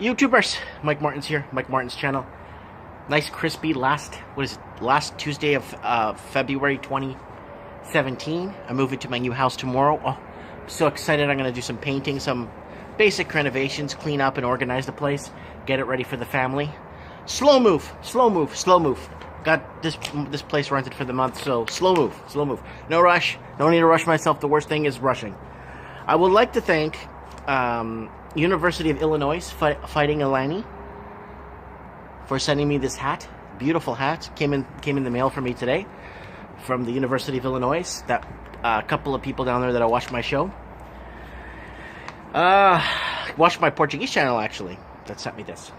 YouTubers, Mike Martins here, Mike Martins channel. Nice crispy last Tuesday of February 2017. I move into my new house tomorrow. Oh, I'm so excited. I'm going to do some painting, some basic renovations, clean up and organize the place, get it ready for the family. Slow move, slow move, slow move. Got this place rented for the month, so slow move, slow move. No rush, don't need to rush myself. The worst thing is rushing. I would like to thank University of Illinois Fighting Illini for sending me this hat. Beautiful hat. Came in the mail for me today from the University of Illinois. That a couple of people down there that I watched my show. Watched my Portuguese channel actually. That sent me this.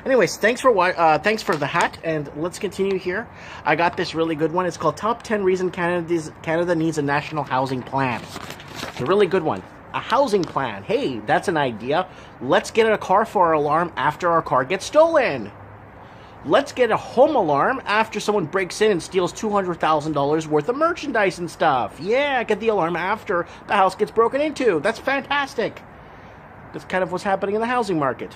Anyways, thanks for the hat, and let's continue here. I got this really good one. It's called Top 10 Reasons Canada Needs a National Housing Plan. It's a really good one. A housing plan. Hey, that's an idea. Let's get a car for our alarm after our car gets stolen. Let's get a home alarm after someone breaks in and steals $200,000 worth of merchandise and stuff. Yeah, get the alarm after the house gets broken into. That's fantastic. That's kind of what's happening in the housing market.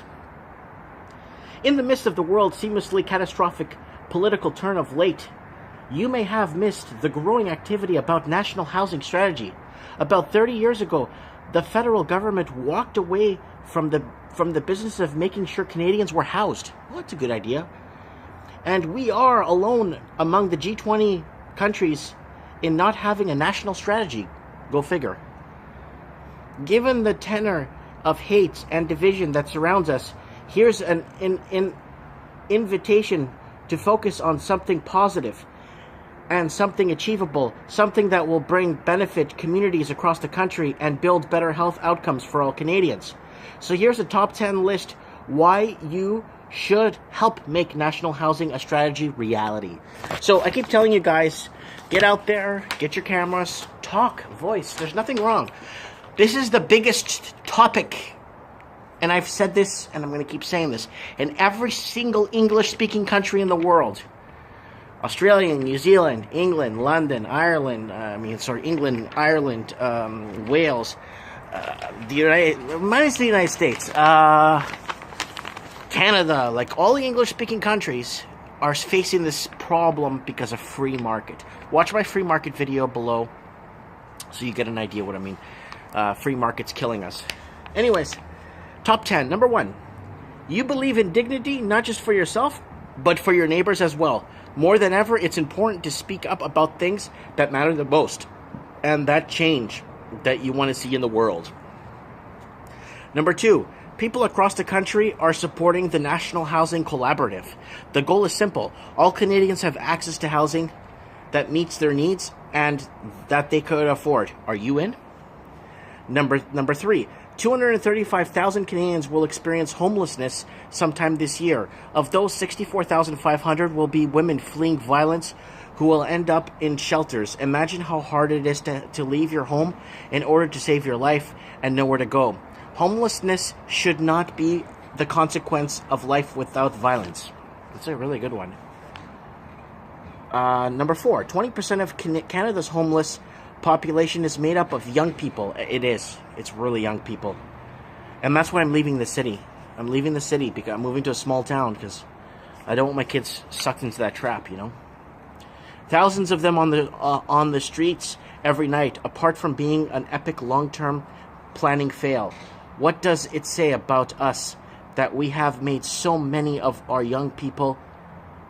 In the midst of the world's seamlessly catastrophic political turn of late, you may have missed the growing activity about national housing strategy. About 30 years ago, the federal government walked away from the business of making sure Canadians were housed. Well, that's a good idea. And we are alone among the G20 countries in not having a national strategy. Go figure. Given the tenor of hate and division that surrounds us, here's an invitation to focus on something positive and something achievable, something that will bring benefit communities across the country and build better health outcomes for all Canadians. So here's a top 10 list why you should help make national housing a strategy reality. So I keep telling you guys, get out there, get your cameras, talk, voice. There's nothing wrong. This is the biggest topic, and I've said this and I'm going to keep saying this, in every single English-speaking country in the world. Australia, New Zealand, England, London, Ireland, England, Ireland, Wales, minus the United States, Canada, like all the English-speaking countries are facing this problem because of free market. Watch my free market video below so you get an idea what I mean. Free market's killing us. Anyways, top 10. Number 1, you believe in dignity, not just for yourself, but for your neighbors as well. More than ever, it's important to speak up about things that matter the most and that change that you want to see in the world. Number 2, people across the country are supporting the National Housing Collaborative. The goal is simple. All Canadians have access to housing that meets their needs and that they could afford. Are you in? Number 3, 235,000 Canadians will experience homelessness sometime this year. Of those, 64,500 will be women fleeing violence who will end up in shelters. Imagine how hard it is to leave your home in order to save your life and know where to go. Homelessness should not be the consequence of life without violence. That's a really good one. Number 4, 20% of Canada's homeless population is made up of young people. It is. It's really young people. And that's why I'm leaving the city. I'm leaving the city because I'm moving to a small town because I don't want my kids sucked into that trap, you know. Thousands of them on the streets every night, apart from being an epic long-term planning fail. What does it say about us that we have made so many of our young people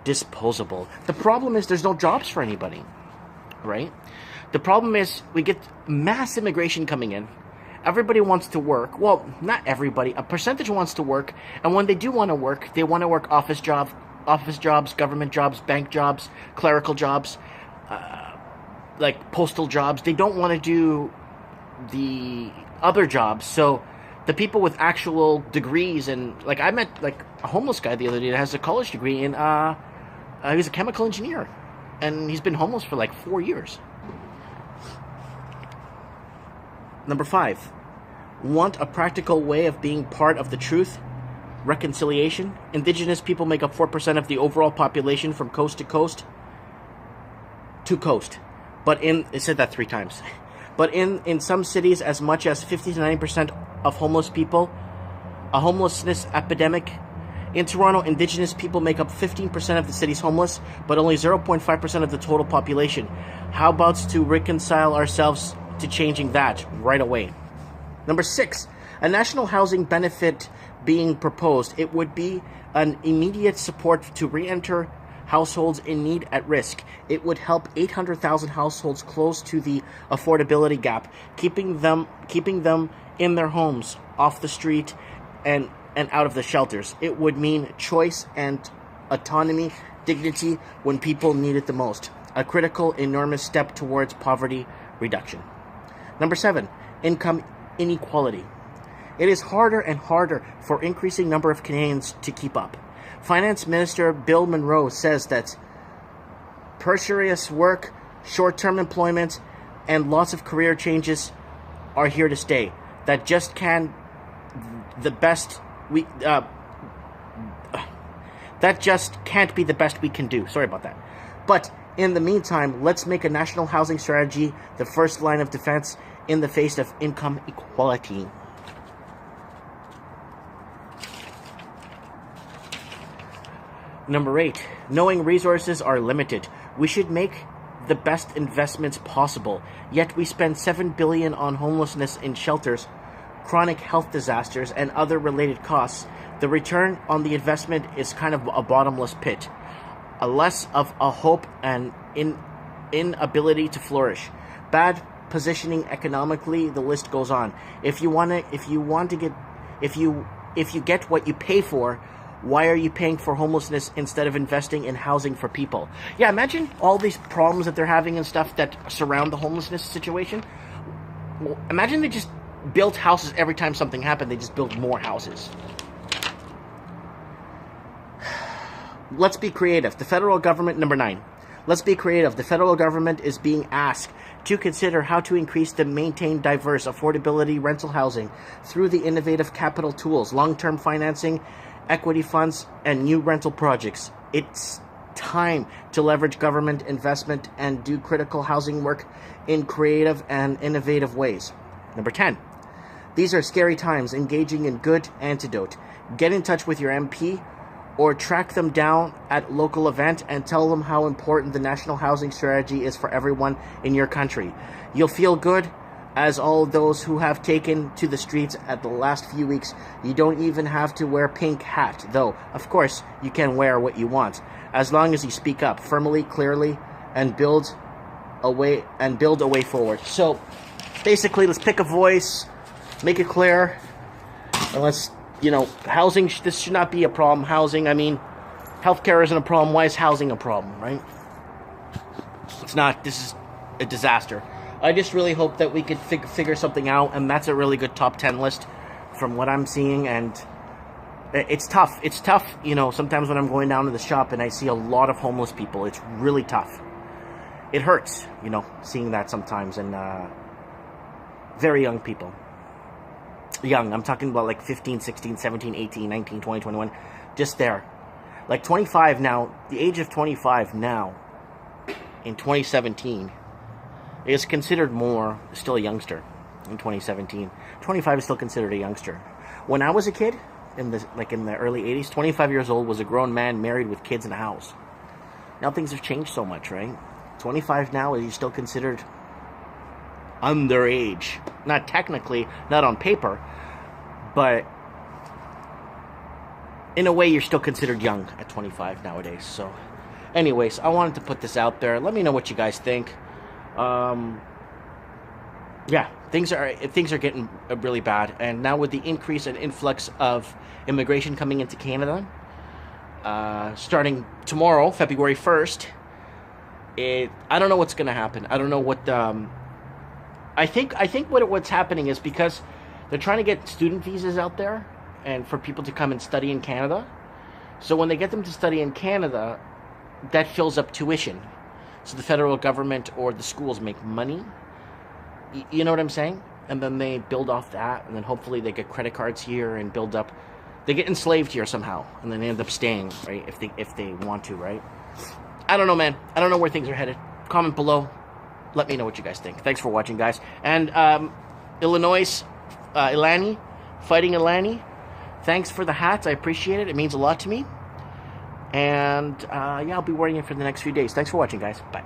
disposable? The problem is there's no jobs for anybody, right? The problem is we get mass immigration coming in. Everybody wants to work. Well, not everybody. A percentage wants to work. And when they do want to work, they want to work office jobs, government jobs, bank jobs, clerical jobs, like postal jobs. They don't want to do the other jobs. So the people with actual degrees, and like I met like a homeless guy the other day that has a college degree in, he's a chemical engineer. And he's been homeless for like 4 years. Number 5, want a practical way of being part of the truth, reconciliation. Indigenous people make up 4% of the overall population from coast to coast. But it said that 3 times. But in some cities, as much as 50 to 90% of homeless people a homelessness epidemic. In Toronto, Indigenous people make up 15% of the city's homeless, but only 0.5% of the total population. How about to reconcile ourselves to changing that right away? Number 6, a national housing benefit being proposed. It would be an immediate support to re-enter households in need at risk. It would help 800,000 households close to the affordability gap, keeping them in their homes, off the street, and out of the shelters. It would mean choice and autonomy, dignity when people need it the most. A critical, enormous step towards poverty reduction. Number 7, income inequality. It is harder and harder for increasing number of Canadians to keep up. Finance Minister Bill Monroe says that precarious work, short-term employment, and lots of career changes are here to stay. That just can't be the best we can do. Sorry about that. But in the meantime, let's make a national housing strategy the first line of defense in the face of income equality. Number 8, knowing resources are limited, we should make the best investments possible. Yet we spend $7 billion on homelessness in shelters, chronic health disasters, and other related costs. The return on the investment is kind of a bottomless pit, a less of a hope and inability to flourish. Bad positioning economically, the list goes on. If you get what you pay for, why are you paying for homelessness instead of investing in housing for people? Yeah, imagine all these problems that they're having and stuff that surround the homelessness situation. Well, imagine they just built houses every time something happened. They just built more houses. Let's be creative. The federal government, number 9. Let's be creative. The federal government is being asked to consider how to increase the maintain diverse affordability rental housing through the innovative capital tools, long-term financing, equity funds, and new rental projects. It's time to leverage government investment and do critical housing work in creative and innovative ways. Number 10. These are scary times. Engaging in good antidote. Get in touch with your MP or track them down at local event and tell them how important the national housing strategy is for everyone in your country. You'll feel good as all those who have taken to the streets at the last few weeks. You don't even have to wear a pink hat, though. Of course, you can wear what you want, as long as you speak up firmly, clearly, and build a way forward. So, basically, let's pick a voice, make it clear, and let's, housing. This should not be a problem. Housing. I mean, healthcare isn't a problem. Why is housing a problem, right? It's not. This is a disaster. I just really hope that we could figure something out, and that's a really good top 10 list from what I'm seeing, and it's tough. It's tough, sometimes when I'm going down to the shop and I see a lot of homeless people. It's really tough. It hurts, seeing that sometimes, and very young people. Young, I'm talking about like 15, 16, 17, 18, 19, 20, 21, just there. Like 25 now, the age of 25 now, in 2017, is considered still a youngster in 2017. 25 is still considered a youngster. When I was a kid, in the early 80s, 25 years old was a grown man married with kids in a house. Now things have changed so much, right? 25 now, is still considered underage. Not technically, not on paper, but in a way you're still considered young at 25 nowadays. So anyways, I wanted to put this out there. Let me know what you guys think. Yeah, things are getting really bad, and now with the increase and influx of immigration coming into Canada, starting tomorrow, February 1st, I don't know what's going to happen. I don't know what. I think what's happening is because they're trying to get student visas out there, and for people to come and study in Canada. So when they get them to study in Canada, that fills up tuition. So the federal government or the schools make money. You know what I'm saying? And then they build off that, and then hopefully they get credit cards here and build up. They get enslaved here somehow, and then they end up staying, right? If they want to, right? I don't know, man. I don't know where things are headed. Comment below. Let me know what you guys think. Thanks for watching, guys. And Illinois, Ilani, fighting Ilani. Thanks for the hats. I appreciate it. It means a lot to me. And yeah, I'll be wearing it for the next few days. Thanks for watching, guys. Bye.